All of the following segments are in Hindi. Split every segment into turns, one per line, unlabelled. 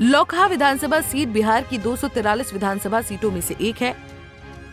लोकहा विधानसभा सीट बिहार की 243 विधानसभा सीटों में से एक है।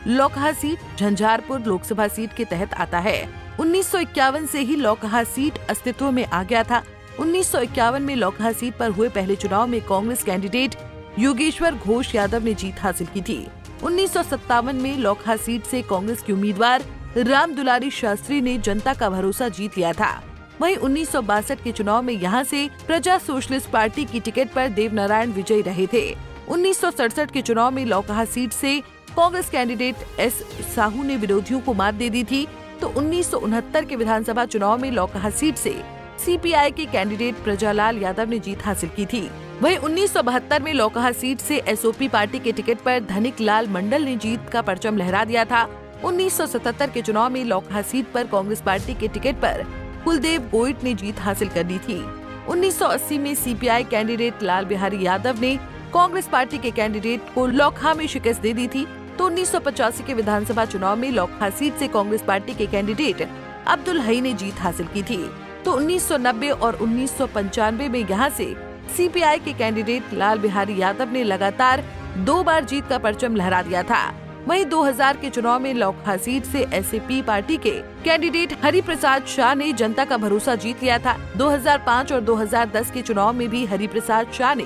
लोकहा सीट झंझारपुर लोकसभा सीट के तहत आता है। 1951 से ही लोकहा सीट अस्तित्व में आ गया था। 1951 में लोकहा सीट पर हुए पहले चुनाव में कांग्रेस कैंडिडेट योगेश्वर घोष यादव ने जीत हासिल की थी। 1957 में लोकहा सीट से कांग्रेस के उम्मीदवार राम दुलारी शास्त्री ने जनता का भरोसा जीत लिया था। वहीं 1962 के चुनाव में यहां से प्रजा सोशलिस्ट पार्टी की टिकट पर देवनारायण विजयी रहे थे। 1967 के चुनाव में लोकहा सीट से कांग्रेस कैंडिडेट एस साहू ने विरोधियों को मात दे दी थी। तो 1969 के विधानसभा चुनाव में लोकहा सीट से सीपीआई के कैंडिडेट प्रजालाल यादव ने जीत हासिल की थी। वहीं 1972 में लोकहा सीट से एसओपी पार्टी के टिकट पर धनिक लाल मंडल ने जीत का परचम लहरा दिया था। 1977 के चुनाव में लोकहा सीट पर कांग्रेस पार्टी के टिकट पर कुलदेव गोइट ने जीत हासिल कर ली थी। 1980 में सीपीआई कैंडिडेट लाल बिहारी यादव ने कांग्रेस पार्टी के कैंडिडेट को लोकहा में शिकस्त दे दी थी। तो 1985 के विधानसभा चुनाव में लोकहा सीट से कांग्रेस पार्टी के कैंडिडेट अब्दुल हई ने जीत हासिल की थी। तो 1990 और 1995 में यहां से सीपीआई के कैंडिडेट लाल बिहारी यादव ने लगातार 2 बार जीत का परचम लहरा दिया था। वहीं 2000 के चुनाव में लोकहा सीट से एसएपी पार्टी के कैंडिडेट हरि प्रसाद शाह ने जनता का भरोसा जीत लिया था। 2005 और 2010 के चुनाव में भी हरि प्रसाद शाह ने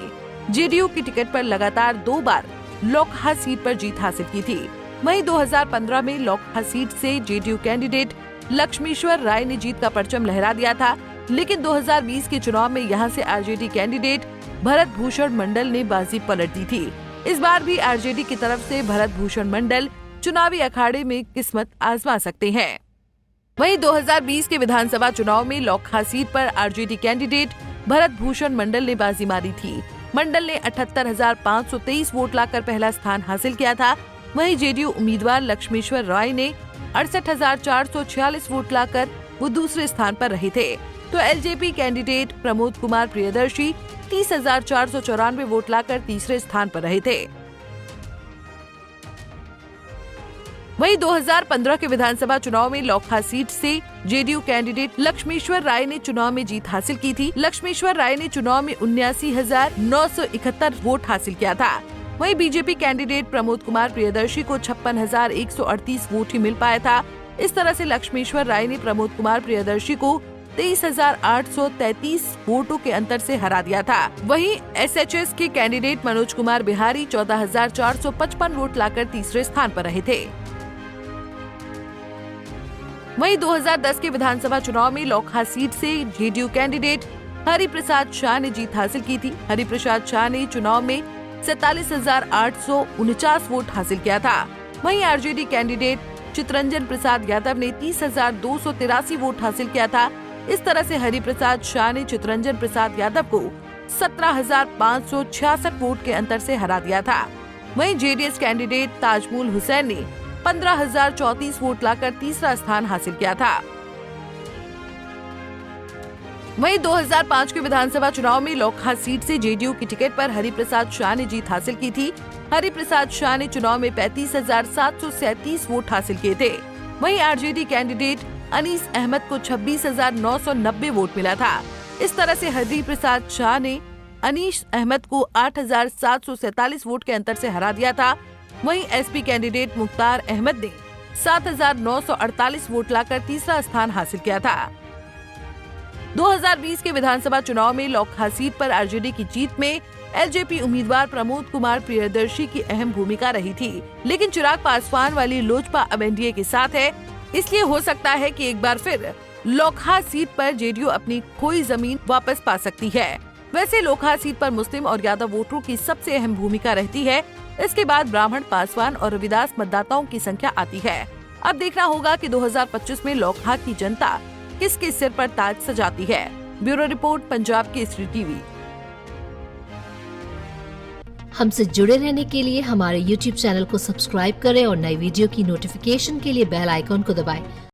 जेडीयू की टिकट पर लगातार 2 बार लोकहा सीट पर जीत हासिल की थी। वहीं 2015 में लोकहा सीट से जेडीयू कैंडिडेट लक्ष्मीश्वर राय ने जीत का परचम लहरा दिया था। लेकिन 2020 के चुनाव में यहां से आरजेडी कैंडिडेट भरत भूषण मंडल ने बाजी पलट दी थी। इस बार भी आरजेडी की तरफ से भरत भूषण मंडल चुनावी अखाड़े में किस्मत आजमा सकते हैं। वहीं 2020 के विधानसभा चुनाव में लोकहा सीट पर आरजेडी कैंडिडेट भरत भूषण मंडल ने बाजी मारी थी। मंडल ने 78,523 वोट लाकर पहला स्थान हासिल किया था। वहीं जेडीयू उम्मीदवार लक्ष्मीश्वर राय ने 68,446 वोट लाकर वो दूसरे स्थान पर रहे थे। तो LJP candidate Pramod Kumar Priyadarshi 30,494 vote लाकर तीसरे स्थान पर रहे थे। वहीं 2015 के विधानसभा चुनाव में लोकहा सीट से जेडीयू कैंडिडेट लक्ष्मीश्वर राय ने चुनाव में जीत हासिल की थी। लक्ष्मीश्वर राय ने चुनाव में 79,971 वोट हासिल किया था। वहीं बीजेपी कैंडिडेट प्रमोद कुमार प्रियदर्शी को 56,138 वोट ही मिल पाया था। इस तरह से लक्ष्मीश्वर राय ने प्रमोद कुमार प्रियदर्शी को 23,833 वोटों के अंतर से हरा दिया था। वहीं एसएचएस के कैंडिडेट मनोज कुमार बिहारी 14,455 वोट लाकर तीसरे स्थान पर रहे थे। वहीं 2010 के विधानसभा चुनाव में लोकहा सीट से जेडीयू कैंडिडेट हरि प्रसाद शाह ने जीत हासिल की थी। हरि प्रसाद शाह ने चुनाव में 47,849 वोट हासिल किया था। वहीं आरजेडी कैंडिडेट चितरंजन प्रसाद यादव ने 30,283 वोट हासिल किया था। इस तरह से हरि प्रसाद शाह ने चितरंजन प्रसाद यादव को 17,566 वोट के अंतर से हरा दिया था। वहीं जेडीएस कैंडिडेट ताजमुल हुसैन ने 15,034 वोट लाकर तीसरा स्थान हासिल किया था। वहीं 2005 के विधानसभा चुनाव में लोकहा सीट से जेडीयू की टिकट पर हरि प्रसाद शाह ने जीत हासिल की थी। हरि प्रसाद शाह ने चुनाव में 35,737 वोट हासिल किए थे। वहीं आरजेडी कैंडिडेट अनीस अहमद को 26,990 वोट मिला था। इस तरह से हरि प्रसाद शाह ने अनीस अहमद को 8,747 वोट के अंतर से हरा दिया था। वहीं एसपी कैंडिडेट मुख्तार अहमद ने 7,948 वोट लाकर तीसरा स्थान हासिल किया था। 2020 के विधानसभा चुनाव में लोकहा सीट पर आरजेडी की जीत में एलजेपी उम्मीदवार प्रमोद कुमार प्रियदर्शी की अहम भूमिका रही थी। लेकिन चिराग पासवान वाली लोजपा अब एनडीए के साथ है, इसलिए हो सकता है कि एक बार फिर लोकहा सीट पर जेडीयू अपनी खोई जमीन वापस पा सकती है। वैसे लोकहा सीट पर मुस्लिम और यादव वोटरों की सबसे अहम भूमिका रहती है। इसके बाद ब्राह्मण, पासवान और रविदास मतदाताओं की संख्या आती है। अब देखना होगा कि 2025 में लोकहा की जनता किसके सिर पर ताज सजाती है। Bureau report, Punjab Kesari TV.
हमसे जुड़े रहने के लिए हमारे YouTube चैनल को सब्सक्राइब करें और नई वीडियो की नोटिफिकेशन के लिए बेल आइकॉन को दबाएं।